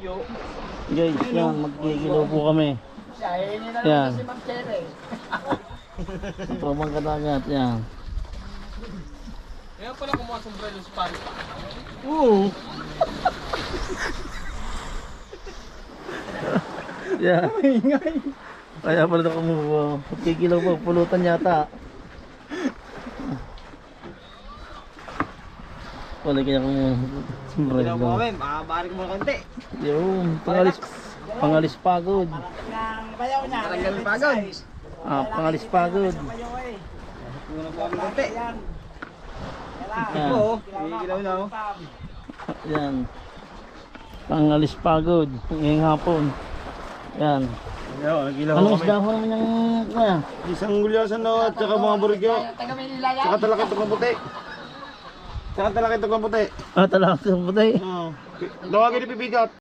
Guys, yan, magkikilaw po kami. Yan. Pamang kadagat, yan. Kaya pala kumuha sombrero sa pari. Oo. Yan. Kaya pala na kumuha. Magkikilaw po, pulutan yata. Wala kaya kumuha. Kailangan mo kami, makabari ko muna konti. Yung, pangalis pagod. Talagang pagod. Pangalis pagod. Muna po kami konti. Yan. Oo, ikilaw na oh. Yan. Pangalis pagod. Ngayong hapon. Yan. Anong isda ho naman yung kaya? Isang gulyasan na at saka mga burigyo. Saka talakit itong puti. Saka talakit itong puti. Talagang puti. Dawagin ni Pipigat.